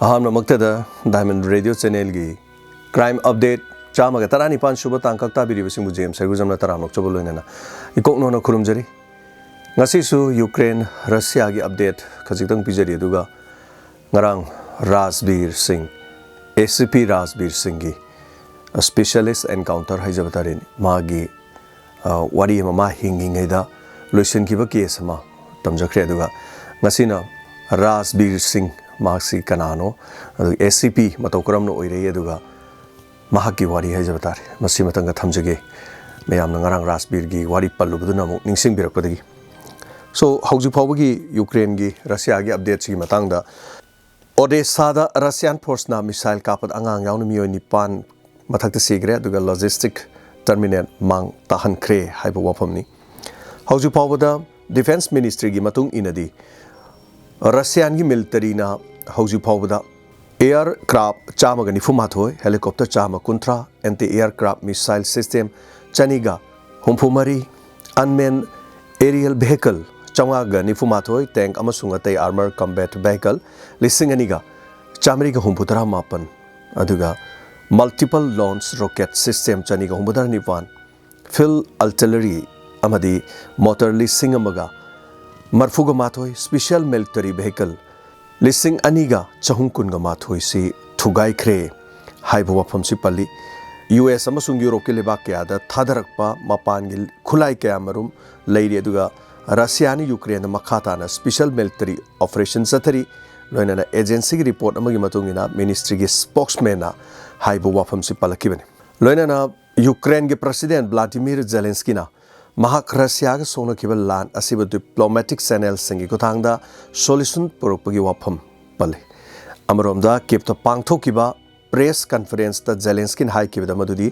अहम मक्तदा diamond radio channel की crime update चामग तरानी पान सुब तांकक ताबिरिबसिंग जेम सरगुजमना तरामक चबो लोइना इकोकनो खुरुमजरी ngasisu Ukraine Russia की अपडेट खजितंग पिजरी दुगा ngarang Rajbir Singh ACP Rajbir Singh की स्पेशलिस्ट एनकाउंटर हाइजबतारिन मागी वारी मा हिंगिंगैदा लोइसन की केस मा तमजख्रे दुगा ngasiना Rajbir Singh मासी कनानो ACP मतौ करमनो ओइरे दुगा महाकी वारी हाइजबतारे मसी मतंग थमजगे मैयामना ngarang Rajbir की वारी पल्लुबदुना मु निंगसिंग बिरकपदगी सो हौजि फावगी यूक्रेन की रशिया की अपडेट की मतंगदा ओडेसादा रशियन फोर्स ना मिसाइल कापद अंगांग यावनु मियोय निपान मथक्ता सिग्रे दुगा लॉजिस्टिक टर्मिनल मांग ताहनख्रे हाइबो वाफमनी हौजि फावदा डिफेंस मिनिस्ट्री की मतुंग इनदी रशियन की मिलिटरी ना हौजि फावदा एयर क्राफ्ट चामग निफुमाथोय हेलीकॉप्टर चाम कुंथ्रा एंटी एयरक्राफ्ट मिसाइल सिस्टम चनीगा हुमफुमरी अनमेन एरियल व्हीकल चौंगा निफुमाथोय टैंक अमसुंग अतै आर्मर कॉम्बैट व्हीकल लिसिंग अनिगा चामरीगा हुमफुतरा मापन अदुगा मल्टीपल लॉन्च रॉकेट सिस्टम चनीगा हुमफुतरा निपान फिल आर्टिलरी अमदी मोटर लिसिंग अमगा मरफुगा माथोय स्पेशल मिलिटरी व्हीकल लिसिंग अनिगा चहुं कुनगा माथोय से थुगाइख्रे हाइबो वफम से पल्ली US अमसुंग यूरोप के लेबाक कयादा थादरकपा मपान गिल खुलाई कया मरुम लैरी अदुगा रशियानी यूक्रेन मखाताना स्पेशल मिलिटरी ऑपरेशन सथरी लोइनाना एजेंसी की रिपोर्ट अमगी मतुंगिना मिनिस्ट्री की स्पोक्समैन हाइबो वाफम से पलकिबने लोइनाना यूक्रेन के प्रेसिडेंट व्लादिमीर जेलेंस्की ना महाक रशिया के सोनखिब लान असिब डिप्लोमेटिक चैनल संगी खुथांगदा सोल्यूशन पुरकपगी वाफम पले अमरोमदा केप्तो पांगथोकिबा प्रेस कॉन्फ्रेंस ता जेलेंस्की हाइकिबदा मदुदी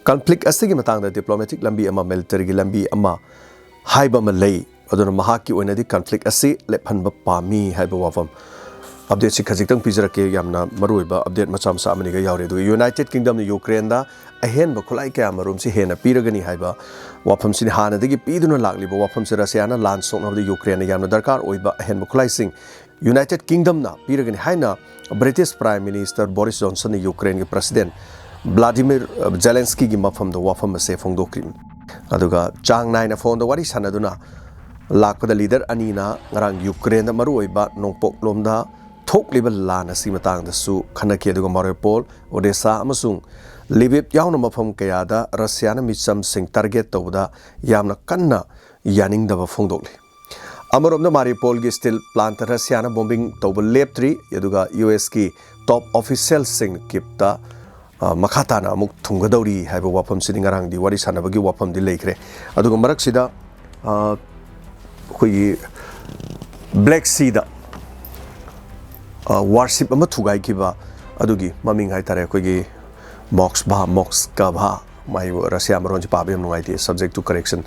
कॉन्फ्लिक्ट असिगी मतंगदा डिप्लोमेटिक लंबी अमा मिलिटरी की लंबी अमा हाइबा म लई अदुना महाकी ओइनादी कॉन्फ्लिक्ट असि लेफनबा पामी हाइबा वाफम अपडेट से खजितंग पिजरके यामना मरुइबा अपडेट मचा मचा अमनिगा यावरे दु यूनाइटेड किंगडम ने यूक्रेन दा अहेन बखुलाई कया मरुम से हेना पिरगनी हाइबा वाफम सिन हानदगी पीदुना लागलिबा वाफम से रशियाना लान सोकनबदि यूक्रेन यामना दरकार ओइबा अहेन बखुलाई सिंग यूनाइटेड किंगडम ना पिरगनी हाइना British prime minister Boris Johnson ने यूक्रेन के प्रेसिडेंट व्लादिमीर जेलेंस्की की मफम दो वाफम से फोंगदोक्रिम अदुगा चांग नाइना फोन दो वारी सानदुना लाकपदा लीडर अनीना ngarang यूक्रेन दा मरु ओइबा नोंपोक लोमदा थोकलिबा लान असि मतंगदसु खनके अदुगा मारिउपोल ओडेसा अमसुंग लिबिब यावना मफम कयादा रशियाना मिचम सिंग टारगेट तौबदा यामना कन्ना यानिंगदबा फोंगदोक्ले अमरोमदा मारिउपोल की स्टील प्लांट रशियाना बॉम्बिंग तौबा लेप्ट्री अदुगा US की टॉप ऑफिशियल सिंग किप्ता मखाताना अमुक थुंगदौरी हाइबा वाफम सिनि ngarang di wari sanabagi wafam di leikre aduga marak sida khoi Black Sea da warship ama thugai kiba adugi maming hai tare khoi gi Moskva mai Russia maron ji pabem nungai ti subject to correction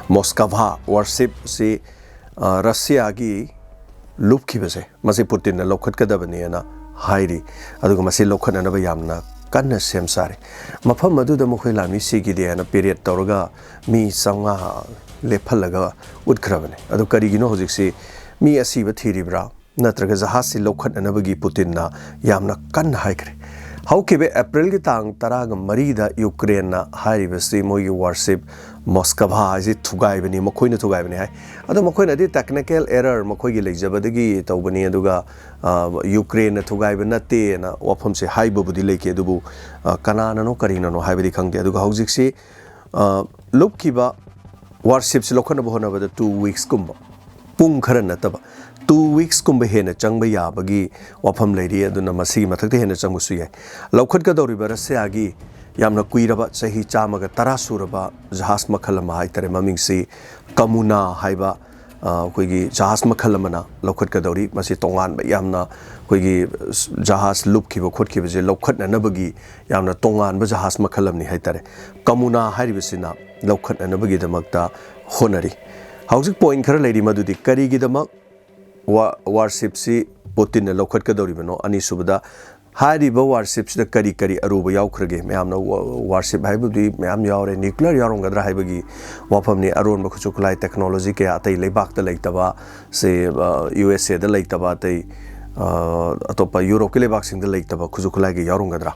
Moskva warship si Russia gi lup khibase masi Putin na lokhat kadabani na hairi aduga masi lokhat na ba yamna kanna sem sare mafam madu da mokhoi lami sigi de na period tawraga mi sanga lephalaga utkrabane adu karigino hojik si mi asiba thiribra natraga jahasi lokhat anabagi Putin na yamna kan haikre haukibe April gi tang taraga marida Ukraine na hairibasi mogi warship Moskva ji thugai bani mokhoina thugai bani hai adu mokhoina di technical error mokhoi gi leijabadagi tawbani aduga Ukraine na thugai bana te na wafam se haibu budi leke adubu kanana no karina no haibadi khangde aduga hojik si lukkiba warship se lokhana bohona bada 2 weeks kumba pung khara nataba 2 weeks kumba hena changba yabagi wafam leiri aduna masi mathakte hena changbu su yai lokhat ka dori Russia gi yamna kuiraba sahi chamaga tara suraba jahas makhalama hai tare maming si kamuna haiba koigi jahas makhalamana lokhat ka dori masi tongan ba yamna koigi jahas lup khiba khot khiba je lokhat na nabagi yamna tongan ba jahas makhalamni hai tare kamuna hairibasina lokhat na nabagi damakta honari housing point khara leiri madudi kari gi damak warship si Putin na lokhat ka dori bano ani subada हारिबा warships द करी करी अरुब यावख्रगे मैमना warship हाइबुदी मैम यावरे न्यूक्लियर यारोंगद्रा हाइबगी वाफमनि अरोन बखुचुखलाई टेक्नोलॉजी के अतै लेबाक त लैतबा से USA द लैतबा तै अतोप यूरोप के लेबाकसिंग लेतब खुजु खुलाइगे यारुंगद्रा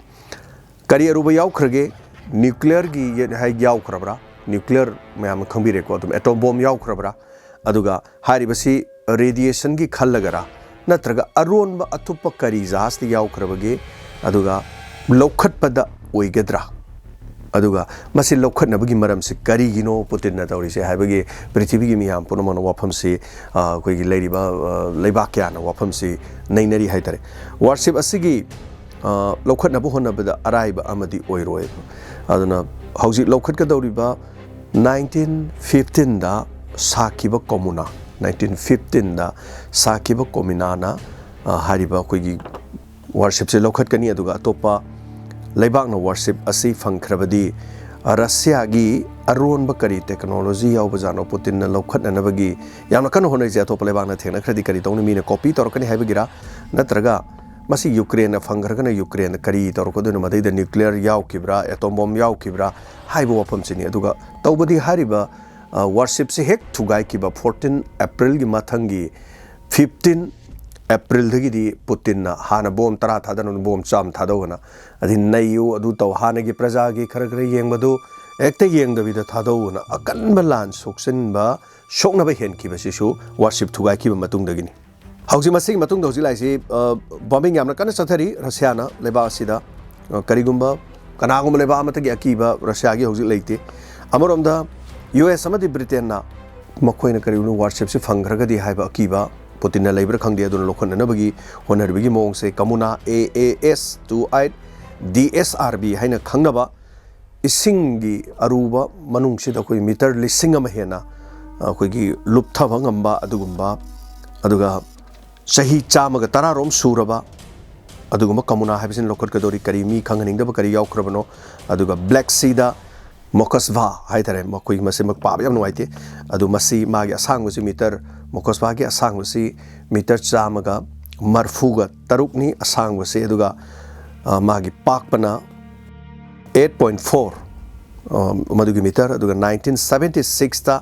करी अरुब याउख्रगे न्यूक्लियर की याउख्रब्रा न्यूक्लियर मैम खंबीरेको अदुम एटॉम बॉम्ब याउख्रब्रा अदुगा हारिबसी रेडिएशन की खल्लगरा नत्रगा अरोनब अतुप करी जहाज याउख्रबगे अदुगा लौखटपद ओइगद्रा अदुगा मसी लौखटनबगी मरमसे करीगिनो पुतिन तौरिसे हाइबगे पृथ्वी की मियाम पुनमन वाफमसे कोइगी लेरिबा लेबाक क्याना वाफमसे नैनरी हाइतरे वारशिप असिगी लौखटनबु होनबदा अराइबा अमदी ओइरोय अदुना हौजि लौखटगदौरिबा 1915 दा साखिबा कोमुना 1915 दा साखिबा कोमिनाना हारिबा कोइगी वारशिप से लौखटकनी अदुगा अतोपा लेबाकना वारशिप असी फंखरबदी रशिया की अरोनब करी टेक्नोलॉजी यावबजानो पुतिन लौखटनबगी यामना कन होनैजे अतोप लेबाकना थेना खरदी करी तौनी मीना कॉपी तौरकनी हाइबगिरा नत्रगा मसी यूक्रेन फंखरगना यूक्रेन करी तौरकोदुन मदैदा न्यूक्लियर यावकिब्रा एटॉम बॉम्ब यावकिब्रा हाइबो वफमसिनी अदुगा तौबदी हारिबा वारशिप से हेक थुगाइकिबा 14 अप्रैल की मथंगी 15 अप्रैल दगी पुतिन हाना बॉम्ब तरा थादन बॉम्ब चाम थादोगना अदि नयु अदु तौ हाना की प्रजा की खर खर येंबदु एकते येंगदबिदा थादोगना अकनबा लान सोक्सनबा सोक्नबा हेनकिबसिसु वारशिप थुगाइकिबा मतुंगदगिनी हौजी मसिग मतुंग हौजी लाइसि बॉम्बिंग यामना कन सथरी रशियाना लेबा असिदा करिगुंबा कनागुंबा लेबा अमतगी अकीबा रशिया की हौजी लेते अमरोमदा यूएस अमदि ब्रिटेनना मखोइना करिगुनु वारशिप से फंगरगदी हाइबा अकीबा पुतिन लेबर खंगदे अदुन लोखननबगी होनरबिगी मोंगसे कमुना AAS 28 DSRB हाइना खंगनबा इसिंगी अरुबा मनुंगसिदा कोई मीटर लिसिंग अमा हेना कोइगी लुप्थबा ngamba अदुगुंबा अदुगा सही चामग तरारोम सूरबा अदुगुंबा कमुना हाइबसिन लोखटकदोरी करी मी खंगनिंगदबा करी याउख्रबनो अदुगा ब्लैक सीदा मोकसवा हाइतरे मकोई मसे मक पाब याम नुवाइते अदु मसी मागी असांगबसि मीटर मोकसवा की असांगबसि मीटर चामगा मरफुगा तरुकनी असांगबसि अदुगा मागी पाकपना 8.4 मदुगी मीटर अदुगा 1976 ता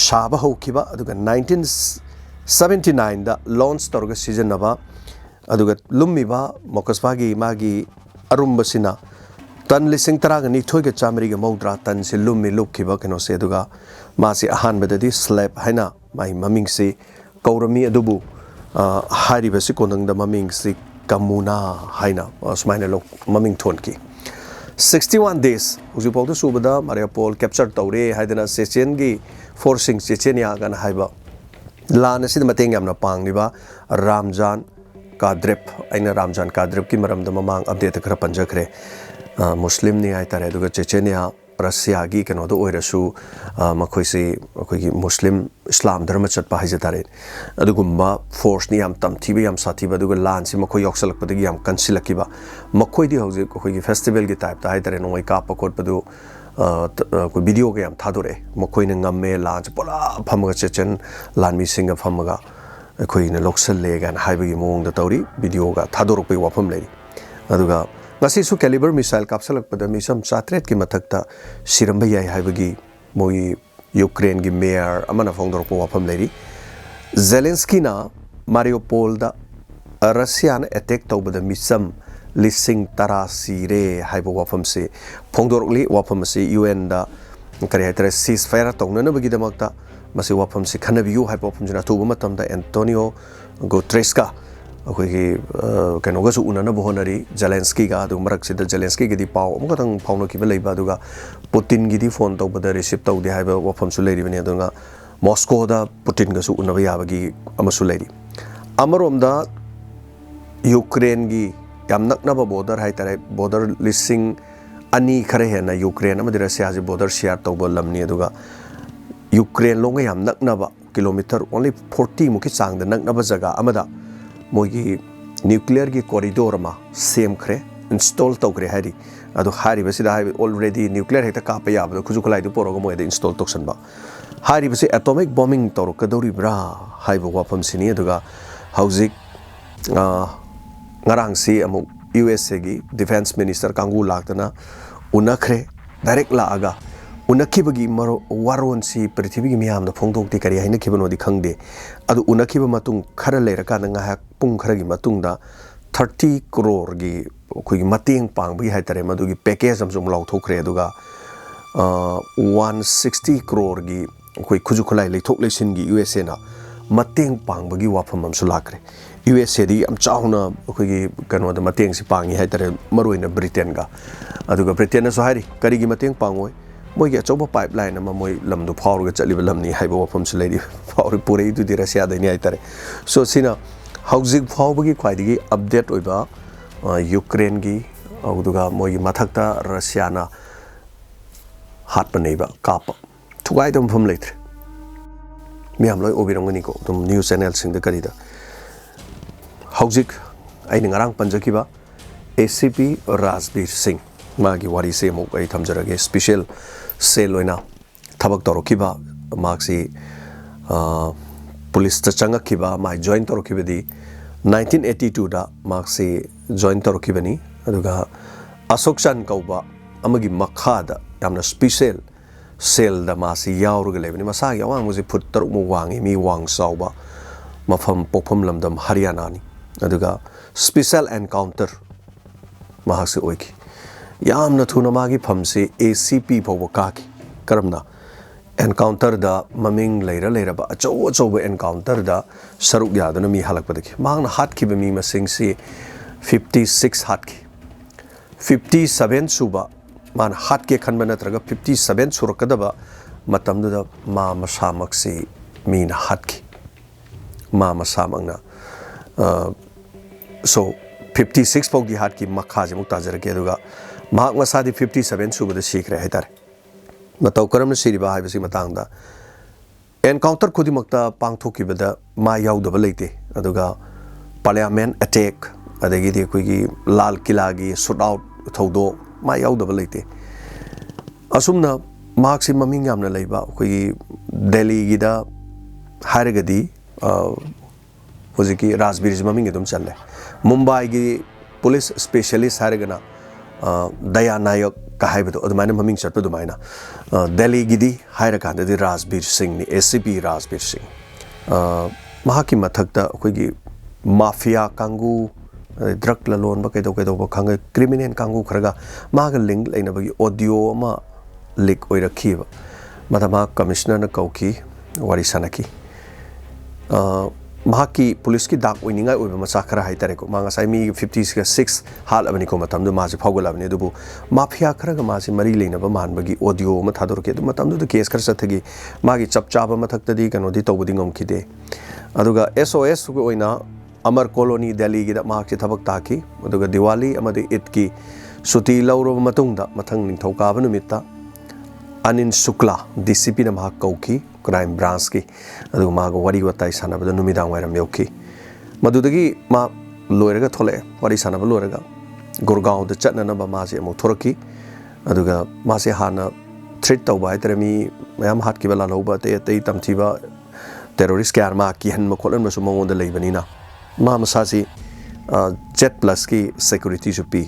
शाबा होखिबा अदुगा 1979 दा लॉन्च तौरगा सीजनबा अदुगा लुम्मिबा मोकसवागी मागी अरुम्बसिना तन लिसिंग तराग निथोय के चामरी के मौद्रा तन से लुम्मी लुक्खिबा कनो से अदुगा मासी अहानबददी स्लैब हैना माई ममिंग से कौरमी अदुबु हारिबसि कोनंग द ममिंग से कमुना हैना स्माइना लोक ममिंग थोन की 61 days उजुपाउ the सुबदा Mariupol capture तौरे हाइदना Sechen की फोर्सिंग चेचेनिया गन हाइबा लान असिद मतेंग यामना पांगनिबा रामजान काद्रेप आइना रामजान काद्रेप की मरम द ममांग अपडेट खरा पंजखरे मुस्लिम नि आइतारे दुगा चेचेनिया रशिया की कनोदो ओइरसु मखोइसे अखोइगी मुस्लिम इस्लाम धर्म चटपा हाइजतारे अदुगुम्बा फोर्स नि याम तमथिबा याम साथिबा दुगा लान से मखोइ यौसलकपदगी याम कनसिलकिबा मखोइदि हौजे अखोइगी फेस्टिवल की टाइप ता हाइतारे नोइ कापा कोटपदु कोइ वीडियो के याम थादोरे मखोइने ngame लान पोला फमगा चेचन लानमी सिंगा फमगा अखोइने लोकसल लेगान हाइबगी मोंग द तौरी वीडियो का थादोरपै वाफम लेरी अदुगा Ngasisु caliber missile kapsalakpada misam 400 ki mathakta siramba yai haibagi moi Ukraine gi mayor amana phongdorpo wafam leri Zelensky na Mariupol da Russia na attack tawbada misam lising tara sire haibo wafam se phongdorli wafam se UN da kari haitre ceasefire tawna na bagi damakta masi wafam se khanabiu haibo wafam jina tuba matam da Antonio Guterres अखोइगी कनोगसु उनना बोहनरी Zelensky का दु मरक सिद Zelensky गिदी पाव अमगतंग फाउनो किबा लेबा दुगा Putin गिदी phone तौबदा receive तौदे हाइबा वफमसु लेरिबने दुगा Moscow दा पुतिन गसु उनबा याबगी अमसु लेरी अमरोमदा यूक्रेन गी याम नकनबा बॉर्डर हाइतारे बॉर्डर लिसिंग अनि खरे हेना यूक्रेन अमदि रशिया जे बॉर्डर शेयर तौबा लमनी दुगा यूक्रेन लोंग याम नकनबा किलोमीटर ओनली 40 मुखि चांग द नकनबा जगह अमदा मोगी न्यूक्लियर की कॉरिडोर में सेम खरे इंस्टॉल तौरे है अदो हारिबसिदा ऑलरेडी न्यूक्लियर हेक्ता काप याबदो खुजु खलाइदो पोरोग मोयदे इंस्टॉल तौसनबा हारिबसे एटॉमिक बॉम्बिंग तौरकदौरिब्रा हाइबो वाफम सिनी अदुगा हौजिक ngarangsi amuk USA gi defense minister kangu laktana unakre direct laaga उनखिबगी वारोनसी पृथ्वी मियाम फोंदोक्ते करी हाइनखिबनोदी खंगदे अदु उनखिब मतुंग खरा लेरकान ngaha पुंग खरगी मतुंगदा 30 crore gi खुगी मतेंग पांगबगी हाइतरे मदुगी पैकेज अमसुम लाउथोखरे अदुगा 160 crore gi खुई खुजु खुलाई लेथोक लेसिन gi USA ना मतेंग पांगबगी वाफम अमसु लाखरे USA दी अम चाउना खुगी कनो द मतेंग सि पांगी हाइतरे मरोइना ब्रिटेन गा अदुगा ब्रिटेन सो हाइरी करिगी मतेंग पांगोय मोई अचौब पाइपलाइन मोई लमदु फाउरग चलिब लमनी हाइबो वफम से लेदी फाउर पुरे इदुदि रसिया दैनि हाइतरे सो सिना हौजिक फाउबगी ख्वाइदिगी अपडेट ओइबा यूक्रेन की अदुगा मोई मथक्ता रसियाना हाथ पनेबा काप थुगाइदम फम लेथ्रे मियाम लोय ओबिरंगनी को तुम न्यूज़ चैनल सिंग द करिदा हौजिक आइनि ngarang पंजकिबा ACP राजबीर सिंह मागी वारी से मो आई थमजरगे स्पेशल सेल ओइना थबक तोरकिबा माक्सी पुलिस त चंगकिबा मा जॉइन तोरकिबदी 1982 दा माक्सी जॉइन तोरकिबनी अदुगा अशोक चंद कौबा अमगी मखादा यामना स्पेशल सेल दा मासी यावरग लेबनी मसा यावांग मुजे फुट तरु मो वांगी मी वांग साउबा मफम पोफम लमदम हरियाणा नि अदुगा स्पेशल एनकाउंटर महासे ओइकी यामना थुना मागी फमसे ACP फाव काकी करमना एनकाउंटर दा ममिंग लेरा लेरबा अचौ एनकाउंटर दा सरुक यादना मी हलकपदकी मांगना हातखिबे मी मसिंगसे 56 हातकी 57 सुबा मान हाथ के खनब नत्रगा 57 सुरकदबा मतमदुदा मा मसामक्से मीना हातकी मा मसामंगना सो 56 फाउगी हाथ की मखाजे मुक्ता जरके अदुगा माक मसादी 57 सुबद सीखरे हैतारे मतौ करम सिरिबा हाइबसी मतंगदा एनकाउंटर खुदिमक्ता पांगथोकिबदा मा याउदबा लेते अदुगा पार्लियामेंट अटैक अदगिदी कोइगी लाल किला की शूट आउट थौदो मा याउदबा लेते असुमना मार्क्सी ममिंग यामना लेबा कोइगी दिल्ली गिदा हारगदी होजिकी राजबीर ममिंग एकदम चले मुंबई की पुलिस स्पेशलिस्ट हारगना दया नायक काहाइबदो अदुमाइना ममिंग चटपदुमाइना दिल्ली गिदी हायरकांददि राजबीर सिंह नि ACP राजबीर सिंह महाकी मथक्ता कोइगी माफिया कांगू ड्रग ललोन बकैदो खंगे क्रिमिनल कांगू खरगा माग लिंक लेनबगी ऑडियो अमा लीक ओइरखिबा मदमा कमिश्नर न कौकी वारी सनकी महाकी पुलिस की दाग ओइनिंगा ओइबा मचा खरा हाइतारे को मांगा साइ मी 56 हाल अबनी को मतम दु माजे फावगलाबनी दुबु माफिया खरगा माजे मरी लेनबा मानबगी ऑडियो म थादोरके दु मतम दु केस खर सथगी मागी चपचाबा मथक्तदी कनोदी तौबदी ngomखिदे अदुगा SOS को ओइना अमर कॉलोनी दिल्ली की मार्क्स थबक ताकी अदुगा दिवाली अमदि ईद की सुटी लौरब मतुंगदा मथंग निंथौकाब नुमित्ता अनिल शुक्ला DCP न माक कौकी क्राइम ब्रांच की अदुगा माग वारी वताई सानबद नुमिदांग वाइरम यौकी मदुदगी मा लोयरगा थोले वारी सानब लोयरगा गुरगांव द चटननबा मासे अमु थोरकी अदुगा मासे हाना थ्रेट तौबा हाइतरे मी मयाम हात की बला लौबा ते तमथिबा टेररिस्ट क्यार मा की हन मखोलन मसु मंगोंद लेबनीना मा मसासी Z+ की सिक्योरिटी जुपी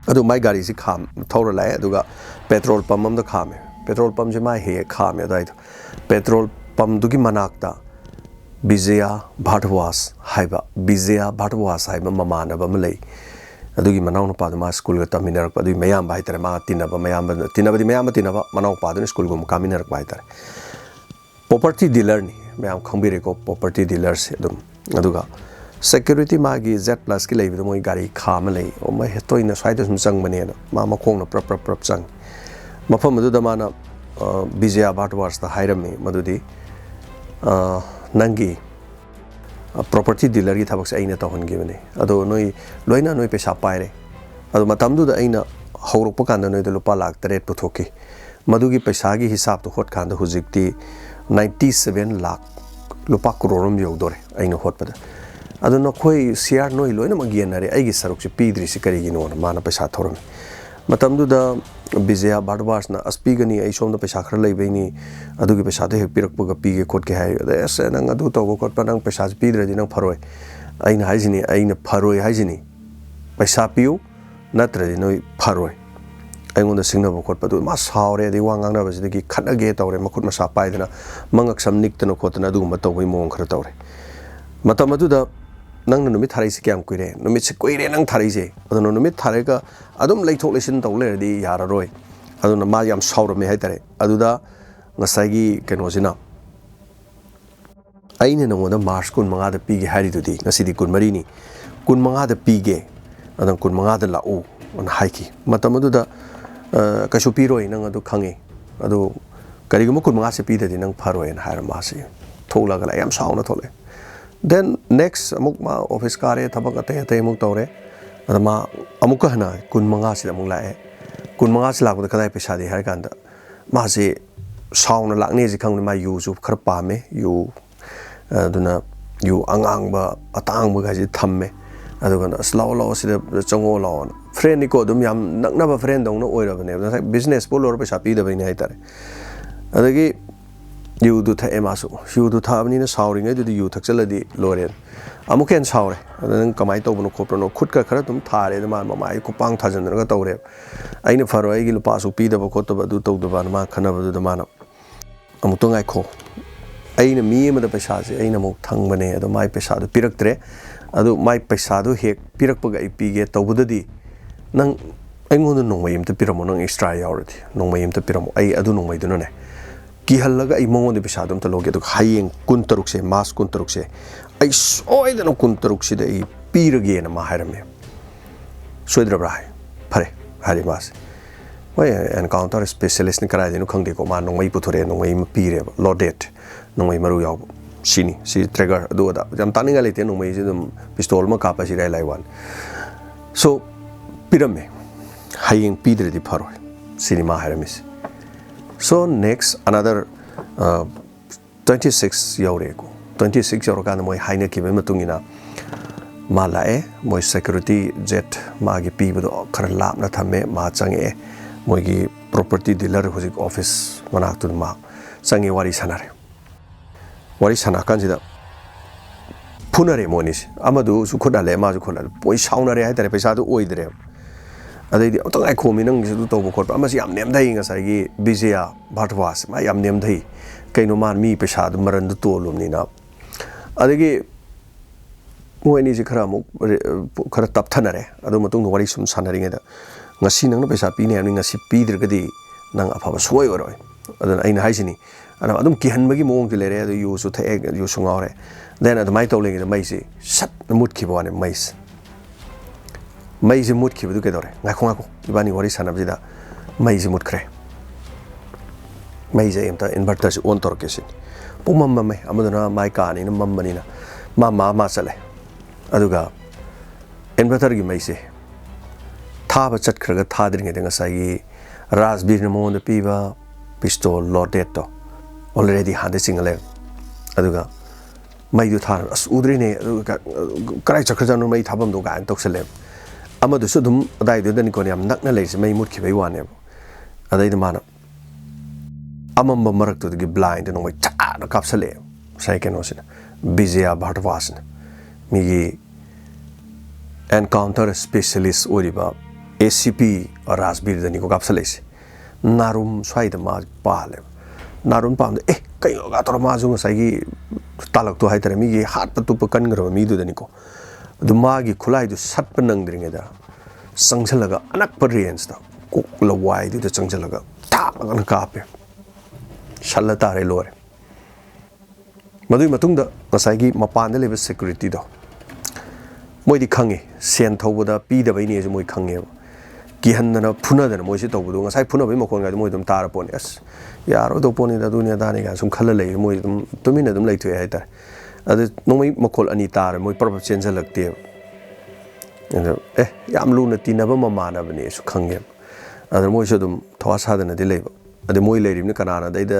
अदु माई गाड़ी से खाम थौर लाए अदुगा पेट्रोल पंप अमदा खामे पेट्रोल पंप जे माई हे खामे अदाइदो पेट्रोल पंप दुगी मनाक्ता विजया भाटवास हाइबा विजया भाटवास हाइबा ममानबा म लई अदुगी मनाउ न पाद मा स्कूल ग तमिनरक अदुगी मयाम बाइतरे मा तिनबा मयाम तिनबदी मयाम तिनबा मनाउ पादन स्कूल गम कामिनरक बाइतरे प्रॉपर्टी डीलर नि मयाम खंबिरे को प्रॉपर्टी डीलर से दुम अदुगा सिक्योरिटी मागी Z+ की लेबिदो मोई गाड़ी खाम लई ओ मै हेतोइना स्वाइद सुम चंग बनेना मा मखोंगना प्रप चंग मफम मदुदा माना विजया भाटवास दा हाइरमी मदुदी नंगी प्रॉपर्टी डीलर की थबक से अइना तहनगिबने अदो नोई लोइना नोई पैसा पाइरे अदो मतमदुदा अइना हौरप कांदा नोई लुपा लाख 3 पुथोकी मदुगी पैसा की हिसाब तो होट कांदा हुजिकती 97 लाख लुपा करोड़ यौदोरे अइना होटपदा अदो नखोई शेयर नोई लोइना मगियनरे अइगी सरुक से पीद्रि से करिगिनो माना पैसा थोरम मतमदुदा विजया भाटवास ना अस्पीगनी आई सोम पैसा खर लेबैनी अदुगी पैसा दे हेक पिरकपगा पीगे खोटके हाय असे नंग अदु तोगो खोटपा नंग पैसा पीद्रदि नंग फरोय अइना हाइजिनी अइना फरोय हाइजिनी पैसा पियु नत्रदि नोई फरोय ꯑꯩꯉꯣꯟꯗ ꯁꯤꯡꯅꯕ ꯈꯣꯠꯄꯗꯨ ꯃꯥ ꯁꯥꯎꯔꯦ ꯑꯗꯩ ꯋꯥ ꯉꯥꯡꯅꯕꯁꯤꯗꯒꯤ ꯈꯠꯅꯒꯦ ꯇꯧꯔꯦ ꯃꯈꯨꯠ ꯃꯁꯥ ꯄꯥꯏꯗꯅ ꯃꯉꯛ ꯁꯝ ꯅꯤꯛꯇꯅ ꯈꯣꯠꯇꯅ ꯑꯗꯨꯒꯨꯝꯕ ꯇꯧꯕꯒꯤ ꯃꯑꯣꯡ ꯈꯔ ꯇꯧꯔꯦ ꯃꯇꯝ ꯑꯗꯨꯗ ꯅꯪꯅ ꯅꯨꯃꯤꯠ ꯊꯥꯔꯛꯏꯁꯤ ꯀꯌꯥꯝ ꯀꯨꯏꯔꯦ ꯅꯨꯃꯤꯠꯁꯤ ꯀꯨꯏꯔꯦ ꯅꯪ ꯊꯥꯔꯛꯏꯁꯦ ꯑꯗꯨꯅ ꯅꯨꯃꯤꯠ ꯊꯥꯔꯛꯑꯒ ꯑꯗꯨꯝ ꯂꯩꯊꯣꯛ ꯂꯩꯁꯤꯟ ꯇꯧ ꯂꯩꯔꯗꯤ ꯌꯥꯔꯔꯣꯏ ꯑꯗꯨꯅ ꯃꯥ ꯌꯥꯝ ꯁꯥꯎꯔꯝꯃꯦ ꯍꯥꯏꯇꯥꯔꯦ ꯑꯗꯨꯗ ꯉꯁꯥꯏꯒꯤ ꯀꯩꯅꯣꯁꯤꯅ ꯑꯩꯅ ꯅꯉꯣꯟꯗ ꯃꯥꯔꯆ 15ꯗ ꯄꯤꯒꯦ ꯍꯥꯏꯔꯤꯗꯨꯗꯤ ꯉꯁꯤꯗꯤ 24ꯅꯤ 15ꯗ ꯄꯤꯒꯦ ꯑꯗꯨꯅ 15ꯗ ꯂꯥꯛꯎ ꯑꯅ ꯍꯥꯏꯈꯤ ꯃꯇꯝ ꯑꯗꯨꯗ ꯀꯩꯁꯨ ꯄꯤꯔꯣꯏ ꯅꯪ ꯑꯗꯨ ꯈꯪꯉꯦ ꯑꯗꯨ ꯀꯔꯤꯒꯨꯝꯕ 15ꯁꯦ ꯄꯤꯗꯗꯤ ꯅꯪ ꯐꯔꯣꯏꯅ ꯍꯥꯏꯔ ꯃꯥꯁꯤ ꯊꯣꯛꯂꯒ ꯂꯥꯛꯑꯦ ꯌꯥꯝ ꯁꯥꯎꯅ ꯊꯣꯛꯂꯛꯑꯦ ꯗꯦꯟ ꯅꯦꯛꯁ ꯑꯃꯨꯛ ꯃꯥ ꯑꯣꯐꯤꯁ ꯀꯥꯔꯦ ꯊꯕꯛ ꯑꯇꯩ ꯑꯇꯩ ꯑꯃꯨꯛ ꯇꯧꯔꯦ ꯑꯗ ꯃꯥ ꯑꯃꯨꯛꯀ ꯍꯟꯅ 15ꯁꯤꯗ ꯑꯃꯨꯛ ꯂꯥꯛꯑꯦ 15ꯁꯤ ꯂꯥꯛꯄꯗ ꯀꯗꯥꯏ ꯄꯩꯁꯥꯗꯤ ꯍꯥꯏꯔ ꯀꯥꯟꯗ ꯃꯥꯁꯤ ꯁꯥꯎꯅ ꯂꯥꯛꯅꯦꯁꯤ ꯈꯪꯕꯅꯤ ꯃꯥ ꯌꯨꯁꯨ ꯈꯔ ꯄꯥꯝꯃꯦ ꯌꯨ ꯑꯗꯨꯅ ꯌꯨ ꯑꯉꯥꯡꯕ ꯑꯇꯥꯡꯕꯒꯥꯏꯁꯤ ꯊꯝꯃꯦ ꯑꯗꯨꯒ ꯑꯁ ꯂꯥꯛꯑꯣ ꯂꯥꯛꯑꯣ ꯁꯤꯗ ꯆꯪꯉꯛꯑꯣ ꯂꯥꯛꯑꯣꯅ ꯐ꯭ꯔꯦꯟꯅꯤꯀꯣ ꯑꯗꯨꯝ ꯌꯥꯝ ꯅꯛꯅꯕ ꯐ꯭ꯔꯦꯟꯗꯧꯅ ꯑꯣꯏꯔꯕꯅꯦꯕ ꯉꯁꯥꯏ ꯕꯤꯖꯤꯅꯦꯁ ꯄꯨꯜꯂꯨꯔ ꯄꯩꯁꯥ ꯄꯤꯗꯕꯩꯅꯦ ꯍꯥꯏꯇꯥꯔꯦ ꯑꯗꯒꯤ ꯌꯨꯗꯨ ꯊꯛꯑꯦ ꯃꯥꯁꯨ ꯌꯨꯗꯨ ꯊꯛꯑꯕꯅꯤꯅ ꯁꯥꯎꯔꯤꯉꯩꯗꯨꯗꯤ ꯌꯨ ꯊꯛꯆꯜꯂꯗꯤ ꯂꯣꯏꯔꯦ ꯑꯃꯨꯛ ꯍꯦꯟꯅ ꯁꯥꯎꯔꯦ ꯑꯗ ꯅꯪ ꯀꯃꯥꯏꯅ ꯇꯧꯕꯅꯣ ꯈꯣꯠꯄꯅꯣ ꯈꯨꯠꯀ ꯈꯔ ꯑꯗꯨꯝ ꯊꯥꯔꯦ ꯑꯗ ꯃꯥ ꯃꯃꯥꯏ ꯈꯨꯄꯥꯡ ꯊꯥꯖꯤꯟꯗꯅꯒ ꯇꯧꯔꯦꯕ ꯑꯩꯅ ꯐꯔꯣꯏ ꯑꯩꯒꯤ ꯂꯨꯄꯥꯁꯨ ꯄꯤꯗꯕ ꯈꯣꯠꯇꯕ ꯑꯗꯨ ꯇꯧꯗꯕꯅ ꯃꯥ ꯈꯟꯅꯕꯗꯨꯗ ꯃꯥꯅ ꯑꯃꯨꯛꯇ ꯉꯥꯏꯈꯣ ꯑꯩꯅ ꯃꯤ ꯑꯃꯗ ꯄꯩꯁꯥꯁꯦ ꯑꯩꯅ ꯑꯃꯨꯛ ꯊꯪꯕꯅꯦ ꯑꯗꯣ ꯃꯥꯏ ꯄꯩꯁꯥꯗꯨ ꯄꯤꯔꯛꯇ꯭ꯔꯦ ꯑꯗꯨ ꯃꯥꯏ ꯄꯩꯁꯥꯗꯨ ꯍꯦꯛ ꯄꯤꯔꯛꯄꯒ ꯑꯩ ꯄꯤꯒꯦ ꯇꯧꯕꯗꯗꯤ ꯅꯪ ꯑꯩꯉꯣꯟꯗ ꯅꯣꯡꯃꯩ ꯑꯃꯇ ꯄꯤꯔꯝꯃꯣ ꯅꯪ ꯑꯦꯛꯁꯇ꯭ꯔꯥ ꯌꯥꯎꯔꯗꯤ ꯅꯣꯡꯃꯩ ꯑꯃꯇ ꯄꯤꯔꯝꯃꯣ ꯑꯩ ꯑꯗꯨ ꯅꯣꯡꯃꯩꯗꯨꯅꯅꯦ ꯀꯤꯍꯜꯂꯒ ꯑꯩ ꯃꯉꯣꯟꯗ ꯄꯩꯁꯥꯗꯨ ꯑꯝꯇ ꯂꯧꯒꯦ ꯑꯗꯨꯒ ꯍꯌꯦꯡ 23ꯁꯦ ꯃꯥꯔꯆ 23ꯁꯦ ꯑꯩ ꯁꯣꯏꯗꯅ 23ꯁꯤꯗ ꯑꯩ ꯄꯤꯔꯒꯦꯅ ꯃꯥ ꯍꯥꯏꯔꯝꯃꯦ ꯁꯣꯏꯗ꯭ꯔꯕ꯭ꯔꯥ ꯍꯥꯏ ꯐꯔꯦ ꯍꯥꯏꯔꯦ ꯃꯥꯁꯦ ꯍꯣꯏ ꯑꯦꯟꯀꯥꯎꯟꯇꯔ ꯁ꯭ꯄꯦꯁꯤꯌꯦꯂꯤꯁꯅꯤ ꯀꯗꯥꯏꯗꯩꯅꯣ ꯈꯪꯗꯦꯀꯣ ꯃꯥ ꯅꯣꯡꯃꯩ ꯄꯨꯊꯣꯔꯛꯑꯦ ꯅꯣꯡꯃꯩ ꯑꯃ ꯄꯤꯔꯦꯕ ꯂꯣꯗꯦꯠ ꯅꯣꯡꯃꯩ ꯃꯔꯨ ꯌꯥꯎꯕ ꯁꯤꯅꯤ ꯁꯤ ꯇ꯭ꯔꯦꯒꯔ ꯑꯗꯨ ꯑꯗꯥ ꯌꯥꯝ ꯇꯥꯅꯤꯡꯉꯥꯏ ꯂꯩꯇꯦ ꯅꯣꯡꯃꯩꯁꯤ ꯑꯗꯨꯝ ꯄꯤꯁꯇꯣꯜ ꯑꯃ ꯀꯥꯞꯄꯁꯤ ꯏꯔꯥꯏ ꯂꯥꯏ ꯋꯥꯅꯤ ꯁꯣ ꯄꯤꯔꯝꯃꯦ ꯍꯌꯦꯡ ꯄꯤꯗ꯭ꯔꯗꯤ ꯐꯔꯣꯏ ꯁꯤꯅꯤ ꯃꯥ ꯍꯥꯏꯔꯝꯃꯤꯁꯦ ꯁꯣ ꯅꯦꯛꯁ ꯑꯅꯗꯔ 26 ꯌꯧꯔꯦꯀꯣ 26 ꯌꯧꯔꯀꯥꯟꯗ ꯃꯣꯏ ꯍꯥꯏꯅꯈꯤꯕꯒꯤ ꯃꯇꯨꯡ ꯏꯟꯅ ꯃꯥ ꯂꯥꯛꯑꯦ ꯃꯣꯏ ꯁꯦꯀ꯭ꯌꯨꯔꯤꯇꯤ ꯖꯦꯠ ꯃꯥꯒꯤ ꯄꯤꯕꯗꯣ ꯈꯔ ꯂꯥꯞꯅ ꯊꯝꯃꯦ ꯃꯥ ꯆꯪꯉꯛꯑꯦ ꯃꯣꯏꯒꯤ ꯄ꯭ꯔꯣꯄꯔꯇꯤ ꯗꯤꯂꯔ ꯍꯧꯖꯤꯛ ꯑꯣꯐꯤꯁ ꯃꯅꯥꯛꯇꯨꯗ ꯃꯥ ꯆꯪꯉꯦ ꯋꯥꯔꯤ ꯁꯥꯟꯅꯔꯦ ꯋꯥꯔꯤ ꯁꯥꯟꯅ ꯀꯥꯟꯁꯤꯗ ꯐꯨꯅꯔꯦ ꯃꯣꯏꯅꯤꯁꯦ ꯑꯃꯗꯨꯁꯨ ꯈꯨꯠꯍꯜꯂꯦ ꯃꯥꯁꯨ ꯈꯨꯠꯍꯜꯂꯦ ꯃꯣꯏ ꯁꯥꯎꯅꯔꯦ ꯍꯥꯏꯇꯥꯔꯦ ꯄꯩꯁꯥꯗꯨ ꯑꯣꯏꯗ꯭ꯔꯦꯕ ꯑꯗꯩꯗꯤ ꯑꯃꯨꯛꯇꯪ ꯉꯥꯏꯈꯣꯝꯃꯤ ꯅꯪꯒꯤꯁꯨ ꯑꯗꯨ ꯇꯧꯕ ꯈꯣꯠꯄ ꯑꯃꯁꯤ ꯌꯥꯝ ꯅꯦꯝꯙꯩ ꯉꯁꯥꯏꯒꯤ ꯕꯤꯖꯌꯥ ꯚꯥꯔꯠꯋꯥꯁ ꯃꯥ ꯌꯥꯝ ꯅꯦꯝꯙꯩ ꯀꯩꯅꯣ ꯃꯥ ꯃꯤ ꯄꯩꯁꯥꯗꯨ ꯃꯔꯟꯗꯨ ꯇꯣꯜꯂꯨꯕꯅꯤꯅ ꯑꯗꯒꯤ ꯃꯣꯏ ꯑꯅꯤꯁꯦ ꯈꯔ ꯑꯃꯨꯛ ꯈꯔ ꯇꯞꯊꯅꯔꯦ ꯑꯗꯨ ꯃꯇꯨꯡꯗ ꯋꯥꯔꯤ ꯁꯨꯝ ꯁꯥꯟꯅꯔꯤꯉꯩꯗ ꯉꯁꯤ ꯅꯪꯅ ꯄꯩꯁా ꯄꯤꯅꯤ ꯍꯥꯏꯕꯅꯤ ꯉꯁꯤ ꯄꯤꯗ꯭ꯔꯒꯗꯤ ꯅꯪ ꯑꯐꯕ ꯁꯨꯡꯑꯣꯏ ꯑꯣꯏꯔꯣꯏ ꯑꯗꯨꯅ ꯑꯩꯅ ꯍꯥꯏꯁꯤꯅꯤ ꯑꯗꯨꯝ ꯀꯤꯍꯟꯕꯒꯤ ꯃꯑꯣꯡꯗꯤ ꯂꯩꯔꯦ ꯑꯗꯨ ꯌꯨꯁꯨ ꯊꯛꯑꯦ ꯌꯨꯁꯨ ꯉꯥꯎꯔꯦ ꯗꯦꯟ ꯑꯗꯨꯃꯥꯏꯅ ꯇꯧ ꯂꯩꯉꯩꯗ ꯃꯩꯁꯦ ꯁꯠ ꯃꯨꯠꯈꯤꯕ ꯋꯥꯅꯤ ꯃꯩꯁꯦ ꯃꯨꯠꯈꯤꯕꯗꯨ ꯀꯩꯗꯧꯔꯦ ꯉꯥꯏꯈꯣ ꯉꯥꯏꯈꯣ ꯏꯕꯥꯅꯤ ꯋꯥꯔꯤ ꯁꯥꯟꯅꯕꯁꯤꯗ ꯃꯩꯁꯦ ꯃꯨꯠꯈ꯭ꯔꯦ ꯃꯩꯁꯦ ꯑꯝꯇ ꯏꯟꯚꯔꯇꯔꯁꯦ ꯑꯣꯟ ꯇꯧꯔꯛꯀꯦ ꯁꯤꯅꯤ ꯄꯨꯡꯃꯝ ꯃꯝꯃꯦ ꯑꯃꯗꯨꯅ ꯃꯥꯏ ꯀꯥꯅꯤꯅ ꯃꯝꯕꯅꯤꯅ ꯃꯥ ꯆꯠꯂꯦ ꯑꯗꯨꯒ ꯏꯟꯚꯔꯇꯔꯒꯤ ꯃꯩꯁꯦ ꯊꯥꯕ ꯆꯠꯈ꯭ꯔꯒ ꯊꯥꯗ꯭ꯔꯤꯉꯩꯗ ꯉꯁꯥꯏꯒꯤ ꯔꯥꯖꯕꯤꯔꯅ ꯃꯉꯣꯟꯗ ꯄꯤꯕ ꯄꯤꯁꯇꯣꯜ ꯂꯣꯗꯦꯠꯇꯣ ꯑꯣꯜꯔꯦꯗꯤ ꯍꯥꯟꯅ ꯆꯤꯡꯉ ꯂꯩꯔꯦ ꯑꯗꯨꯒ ꯃꯩꯗꯨ ꯊꯥꯔ ꯑꯁ ꯎꯗ꯭ꯔꯤꯅꯦ ꯑꯗꯨꯒ ꯀꯗꯥꯏ ꯆꯠꯈ꯭ꯔꯖꯥꯠꯅꯣ ꯃꯩ ꯊꯥꯐꯝꯗꯣ ꯀꯥꯏꯅ ꯇꯧꯁꯜꯂꯦꯕ ꯑꯃꯗꯨꯁꯨ ꯑꯗꯨꯝ ꯑꯗꯥꯏꯗꯨꯗꯅꯤꯀꯣ ꯌꯥꯝ ꯅꯛꯅ ꯂꯩꯔꯤꯁꯦ ꯃꯩ ꯃꯨꯠꯈꯤꯕꯩ ꯋꯥꯅꯦꯕ ꯑꯗꯩꯗ ꯃꯥꯅ ꯑꯃꯝꯕ ꯃꯔꯛꯇꯨꯗꯒꯤ ꯕ꯭ꯂꯥꯏꯟꯗ ꯅꯣꯡꯃꯩ ꯆꯥꯅ ꯀꯥꯞꯁꯜꯂꯛꯑꯦ ꯉꯁꯥꯏ ꯀꯩꯅꯣꯁꯤꯅ ꯕꯤꯖꯌꯥ ꯚꯥꯔꯠꯋꯥꯁꯅ ꯃꯤꯒꯤ ꯑꯦꯟꯀꯥꯎꯟꯇꯔ ꯁ꯭ꯄꯦꯁꯤꯌꯦꯂꯤꯁ ꯑꯣꯏꯔꯤꯕ ACP ꯔꯥꯖꯕꯤꯔꯗꯅꯤꯀꯣ ꯀꯥꯞꯁꯜꯂꯛꯏꯁꯦ ꯅꯥꯔꯨꯝ ꯁ꯭ꯋꯥꯏꯗ ꯃꯥ ꯄꯥꯜꯂꯦꯕ ꯅꯥꯔꯨꯝ ꯄꯥꯝꯕꯗ ꯀꯩꯅꯣꯒ ꯇꯧꯔ ꯃꯥꯁꯨ ꯉꯁꯥꯏꯒꯤ ꯇꯥꯜꯂꯛꯇꯣ ꯍꯥꯏꯇꯥꯔꯦ ꯃꯤꯒꯤ ꯍꯥꯠꯄ ꯇꯨꯞꯄ ꯀꯟꯈ꯭ꯔꯕ ꯃꯤꯗꯨꯗꯅꯤꯀோ ꯑꯗꯨ ꯃꯥꯒꯤ ꯈꯨꯠꯂꯥꯏꯗꯨ ꯁꯠꯄ ꯅꯪꯗ꯭ꯔꯤꯉꯩꯗ ꯆꯪꯁꯤꯜꯂꯒ ꯑꯅꯛꯄ ꯔꯦꯟꯖꯇ ꯀꯣꯛ ꯂꯋꯥꯏꯗꯨꯗ ꯆꯪꯁꯤꯜꯂꯒ ꯊꯥꯛꯂꯒꯅ ꯀꯥꯞꯄꯦ ꯁꯜꯂ ꯇꯥꯔꯦ ꯂꯣꯏꯔꯦ ꯃꯗꯨꯒꯤ ꯃꯇꯨꯡꯗ ꯉꯁꯥꯏꯒꯤ ꯃꯄꯥꯟꯗ ꯂꯩꯕ ꯁꯦꯀ꯭ꯌꯨꯔꯤꯇꯤꯗꯣ ꯃꯣꯏꯗꯤ ꯈꯪꯉꯦ ꯁꯦꯟ ꯊꯧꯕꯗ ꯄꯤꯗꯕꯩꯅꯦꯁꯨ ꯃꯣꯏ ꯈꯪꯉꯦꯕ ꯀꯤꯍꯟꯗꯅ ꯐꯨꯅꯗꯅ ꯃꯣꯏꯁꯦ ꯇꯧꯕꯗꯣ ꯉꯁꯥꯏ ꯐꯨꯅꯕꯒꯤ ꯃꯈꯣꯟꯒꯥꯏꯗꯣ ꯃꯣꯏ ꯑꯗꯨꯝ ꯇꯥꯔ ꯄꯣꯠꯅꯤ ꯑꯁ ꯌꯥꯔꯣꯏꯗꯧ ꯄꯣꯠꯅꯤꯗ ꯑꯗꯨꯅꯤ ꯑꯗꯥꯅꯤ ꯀꯥꯏꯅ ꯁꯨꯝ ꯈꯜꯂ ꯂꯩ ꯃꯣꯏ ꯑꯗꯨꯝ ꯇꯨꯃꯤꯟꯅ ꯑꯗꯨꯝ ꯂꯩꯊꯣꯛꯑꯦ ꯍꯥꯏꯇꯥꯔꯦ ꯑꯗꯨ ꯅꯣꯡꯃꯩ ꯃꯈꯣꯜ ꯑꯅꯤ ꯇꯥꯔꯦ ꯃꯣꯏ ꯄꯔꯞ ꯆꯦꯟꯁꯤꯜꯂꯛꯇꯦꯕ ꯑꯗ ꯌꯥꯝ ꯂꯨꯅ ꯇꯤꯟꯅꯕ ꯃꯃꯥꯟꯅꯕꯅꯦꯁꯨ ꯈꯪꯉꯦꯕ ꯑꯗ ꯃꯣꯏꯁꯨ ꯑꯗꯨꯝ ꯊꯋꯥ ꯁꯥꯗꯅꯗꯤ ꯂꯩꯕ ꯑꯗꯩ ꯃꯣꯏ ꯂꯩꯔꯤꯕꯅꯤ ꯀꯅꯥꯅ ꯑꯗꯩꯗ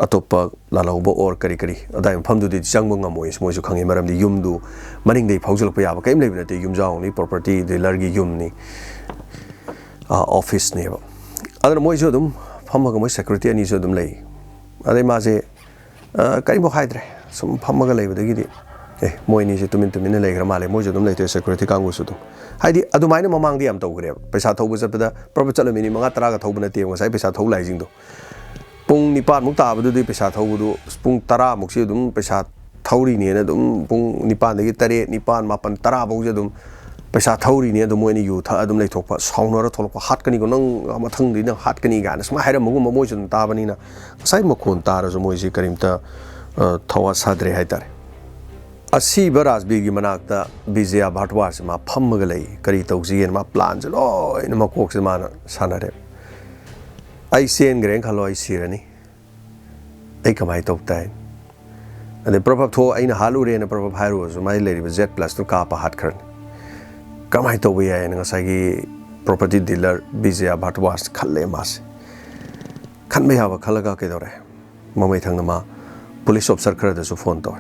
ꯑꯇꯣꯞꯄ ꯂꯥꯜꯍꯧꯕ ꯑꯣꯔ ꯀꯔꯤ ꯑꯗꯥꯏ ꯃꯐꯝꯗꯨꯗꯤ ꯆꯪꯕ ꯉꯝꯃꯣꯏꯁꯨ ꯃꯣꯏꯁꯨ ꯈꯪꯉꯤ ꯃꯔꯝꯗꯤ ꯌꯨꯝꯗꯨ ꯃꯅꯤꯡꯗꯒꯤ ꯐꯥꯎꯖꯤꯜꯂꯛꯄ ꯌꯥꯕ ꯀꯔꯤꯝ ꯂꯩꯕ ꯅꯠꯇꯦ ꯌꯨꯝꯖꯥꯎꯅꯤ ꯄ꯭ꯔꯣꯄꯔꯇꯤ ꯗꯤꯂꯔꯒꯤ ꯌꯨꯝꯅꯤ ꯑꯣꯐꯤꯁꯅꯦꯕ ꯑꯗꯨꯅ ꯃꯣꯏꯁꯨ ꯑꯗꯨꯝ ꯐꯝꯃꯒ ꯃꯣꯏ ꯁꯦꯀ꯭ꯌꯨꯔꯤꯇꯤ ꯑꯅꯤꯁꯨ ꯑꯗꯨꯝ ꯂꯩ ꯑꯗꯩ ꯃꯥꯁꯦ ꯀꯔꯤꯝꯐꯥꯎ ꯍꯥꯏꯗ꯭ꯔꯦ ꯁꯨꯝ ꯐꯝꯃꯒ ꯂꯩꯕꯗꯒꯤꯗꯤ moini si tumin tumin le gra male mojo dum le te security kangu su dum haidi adu maina mamang di am tau gre paisa thau bu pada proper chala mini manga tara ga thau bna te ngai paisa thau lai jing do pung ni pan muk ta bu du paisa thau bu du pung tara muk si dum paisa thauri ne na dum pung ni pan de tare ni pan ma pan tara bu je dum paisa thauri ne dum moini yu tha dum le thok pa saung ra thol pa hat kani go nang ma thang di na hat kani ga na sma haira mugu mo jun ta bani na sai ma khon ta ra zo moi si karim ta thawa sadre hai tar asi Rajbir gi manakta Vijaya Bhatwar se ma phammaga lei kari tausi en ma plan je loi na ma kok se ma sanare ai sen greng khalo ai sirani ai kamai tok tai ade probab tho ai na halu re na probab hairu so mai leri Z plus to ka pa hat khran kamai to bi ai na sai gi property dealer Vijaya Bhatwar khalle mas khan me hawa khalaga ke dore mamai thang na ma police officer khara da su phone to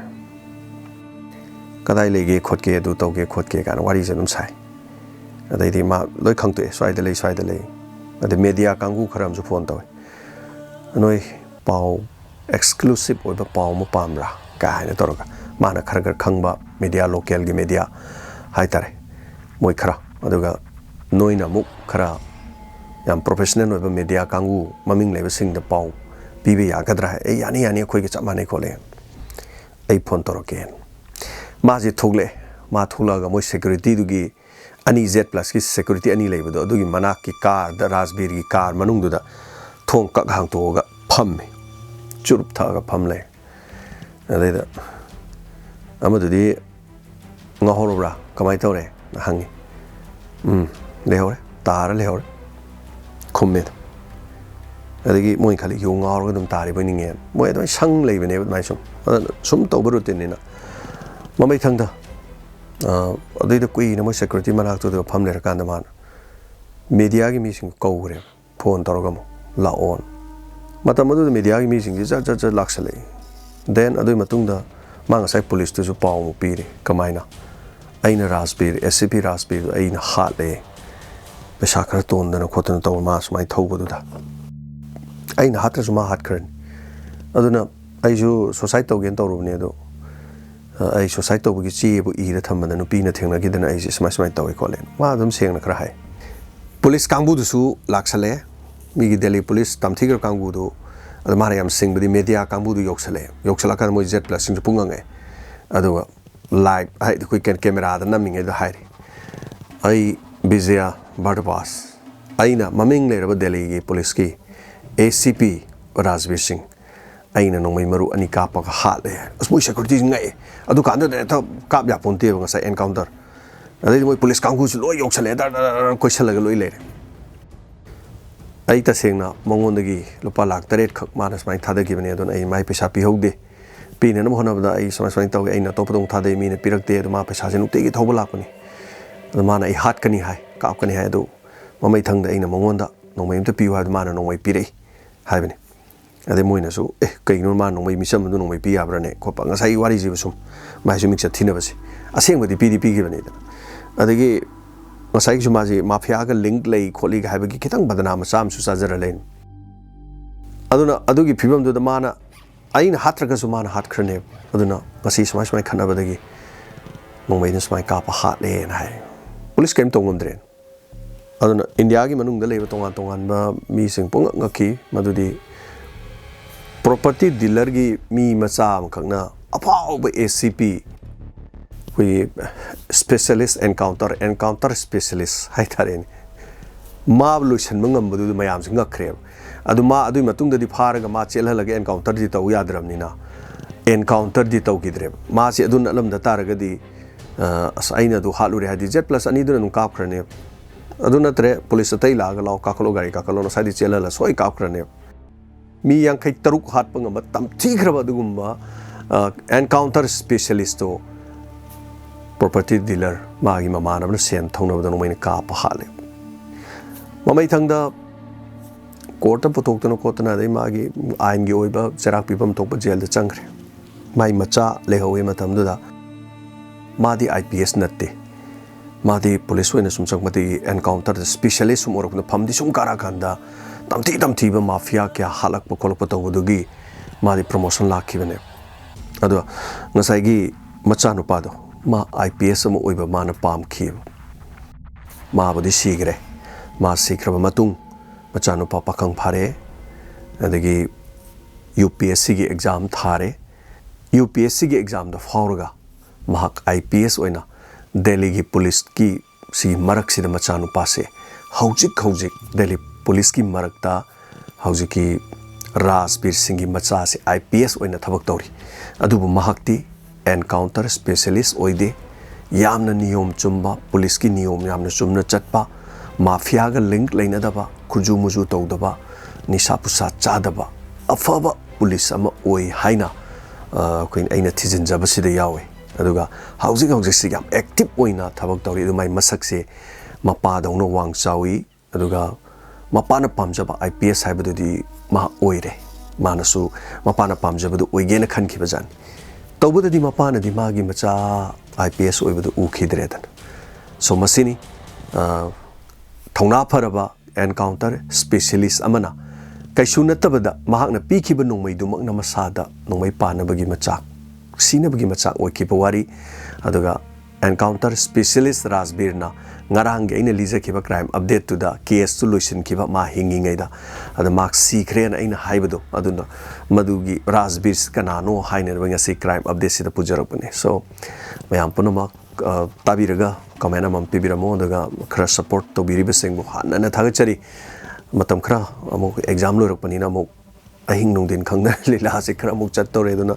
kadai lege khotke du toge khotke kan wari je num sai adai di ma loi khang tu swai de le ade media kangu kharam ju phone to noi pau exclusive oi ba pau mo pam ra ka ne to ga mana khar gar khang ba media local gi media hai tare moi khara aduga noi na muk khara yam professional oi ba media kangu maming le ba sing da pau bi bi ya gadra e yani khoi ge chama ne khole ai phone to ro ken Maji thogle ma thula ga moi security du gi ani Z plus ki security ani lei bodo du gi manak ki car da Rajbir gi car manung du da thong ka hang to ga pham churup tha ga pham le ade da amadu di nga horobra kamai tore hangi le hore tar le hore khummet adagi moi khali yu nga hor ga dum tari boi ninge moi do sang lei bene mai sum to buru tin ni na mamai thang da adai da kui na mo security manak to pham le kan da man media gi mi sing ko gre phone tor ga mo la on matam adu media gi mi sing ji ja laksale then adai matung da mang sai police to su paw mo pi re kamaina aina Rajbir SCP Rajbir aina hat le pesa khar ton da na khotna to ma smai thau bu da aina hat ra ma hat kran aduna ai ju society to gen to ru ne do ai society bu gi chi bu I ra tham na nu pi na thengna gi dana ai smai to ko len ma dum seng na khra hai police kangbu du su laksale mi gi Delhi police tamthigar kangbu du adama yam sing budi media kangbu du yoksala kan mo Z plus sing punga nge adu live ai ku ken camera da naming da hai ai Vijaya Bhatwar aina maming le ra Delhi gi police ki ACP Rajbir Singh aina nongmai maru ani ka pa ha le asmoi security ngai adu kan da ta kap ya ponte nga sai encounter adai moi police kanggu su loi yoksale da ko sala ga loi le ai ta sengna mongon dagi lupa lak taret khak manas mai thada gi bane don ai mai pesa pi haude pi ne nam hona da ai samai taw ai na to padong thada mi ne pirak te ma pesa se nukte gi thoba lak pani ma na ai hat kani hai kap kani hai do mamai thang da ai na mongon da nongmai ta pi wa ma na nongmai pi rei hai bane ade moina su kai no ma nongmai mi sam du nongmai pi ya bra ne ko pa nga sai wari ji sum mai su mix thina basi aseng badi pi gi bane da adagi masai su ma ji mafia ga link lei kholi ga habagi kitang badana ma sam su sajara len aduna adugi phibam du da mana aina hatraga su mana hat khrne aduna masi smai khana badagi nongmai ne smai ka pa hat le nai police kem tongom dren aduna india gi manung da leba tongan ba mi sing pong ngaki madudi property dealer gi mi macha am khakna apau ba ACP we specialist encounter specialist hai tharen ma solution mangam bu du mayam sing ngakre adu ma adu matung da di phar ga ma chel halaga encounter di taw yadram ni na encounter di taw gidre ma si adun alam da tar ga di asaina du halu re hadi Z plus ani du nu kap khrane aduna tre police tai la ga law ka khalo gari ka khalo na sai di chel hala soi kap khrane mi yang khai taruk hat pangam tam thi khra du gumba encounter specialist to property dealer magi mamana na sen thongna da no mai ka pa hale mamai thangda court putok to no kotna dai magi ain gi oiba cherak pipam tok pa jail da changre mai macha lehowe matam da madi IPS natte madi police wena sum chak mati encounter specialist sum orok na phamdi sum kara kanda tamti ba mafia kya halak pa kolok pa to dugi madi promotion lakhi bane ado ngasai gi ꯃꯆꯥꯅꯨꯄꯥꯗꯣ ꯃꯥ IPS ꯑꯃ ꯑꯣꯏꯕ ꯃꯥꯅ ꯄꯥꯝꯈꯤꯕ ꯃꯥꯕꯨꯗꯤ ꯁꯤꯈ꯭ꯔꯦ ꯃꯥ ꯁꯤꯈ꯭ꯔꯕ ꯃꯇꯨꯡ ꯃꯆꯥꯅꯨꯄꯥ ꯄꯥꯈꯪ ꯐꯥꯔꯦ ꯑꯗꯒꯤ UPSCꯒꯤ ꯑꯦꯛꯖꯥꯝ ꯊꯥꯔꯦ UPSCꯒꯤ ꯑꯦꯛꯖꯥꯝꯗ ꯐꯥꯎꯔꯒ ꯃꯍꯥꯛ IPS ꯑꯣꯏꯅ ꯗꯦꯜꯂꯤꯒꯤ ꯄꯨꯂꯤꯁꯀꯤ ꯁꯤꯒꯤ ꯃꯔꯛꯁꯤꯗ ꯃꯆꯥꯅꯨꯄꯥꯁꯦ ꯍꯧꯖꯤꯛ ꯗꯦꯜꯂꯤ ꯄꯨꯂꯤꯁꯀꯤ ꯃꯔꯛꯇ ꯍꯧꯖꯤꯛꯀꯤ ꯔꯥꯖꯕꯤꯔ ꯁꯤꯡꯒꯤ ꯃꯆꯥꯁꯦ IPS ꯑꯣꯏꯅ ꯊꯕꯛ ꯇꯧꯔꯤ ꯑꯗꯨꯕꯨ ꯃꯍꯥꯛꯇꯤ एनकाउंटर स्पेशलिस्ट ओइदे यामना नियम चुम्बा पुलिस की नियम यामना चुम्ना चटपा माफिया का लिंक लेनदबा खुजु मुजु तौदबा निशा पुसा चादबा अफबा पुलिस अमा ओइ हाइना कोइन अइना थिजिनजबसिदा यावे अदुगा हाउजिंग हाउजिंग याम एक्टिव ओइना थबक तौरी अदुमाइ मसकसे मपादौनो वांग चावी अदुगा मपाना पामजबा IPS हाइबदुदी मा ओइरे मानसु मपाना पामजबदु ओइगेना खनखिबजान तौबददी मपानदी मागी मचा IPS ओइबदु उखिद्रेदन सो मसिनी थौना फरबा एनकाउंटर स्पेशलिस्ट अमना कैसु नत्तबदा महाकना पीखिब नोंमैदुमकना मसादा नोंमै पानबगी मचा सीनबगी मचा ओइखिबा वारी अदुगा एनकाउंटर स्पेशलिस्ट राजबीरना ngarang ge aina lijakhiba crime update to da case to loisin khiba ma hingingaida ada mark secret aina haibado aduna madugi Rajbir kanano hainer banga se crime update sida pujarapane so mayam punama tabiraga comment am pibiramo daga khara support to biriba singbu hanana thagachari matam khara amuk exam loirakpani na amuk ahing nungdin khangna lila se khara amuk chat tore duna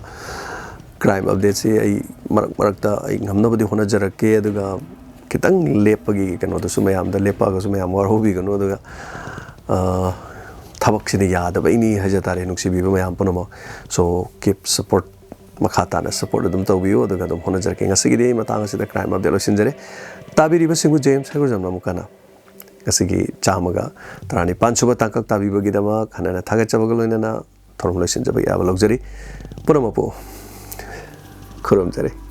crime update se ai marakta ai ngamnabadi hona jarake aduga kitang lepagi kano to sumayam da lepaga sumayam war hobi kano daga thabak sini yada ba ini hajatare nuksibi ba mayam punama so keep support makhata na support dum tawbiyo daga dum hona jarke ngasigi de matanga sida crime update lo sinjare tabiri ba singu James hago jamna mukana ngasigi chamaga tarani panchuba tangkak tabi bagi dama khanana thaga chabaga loina na thorom lo sinjaba ya ba luxury punama po khurum jare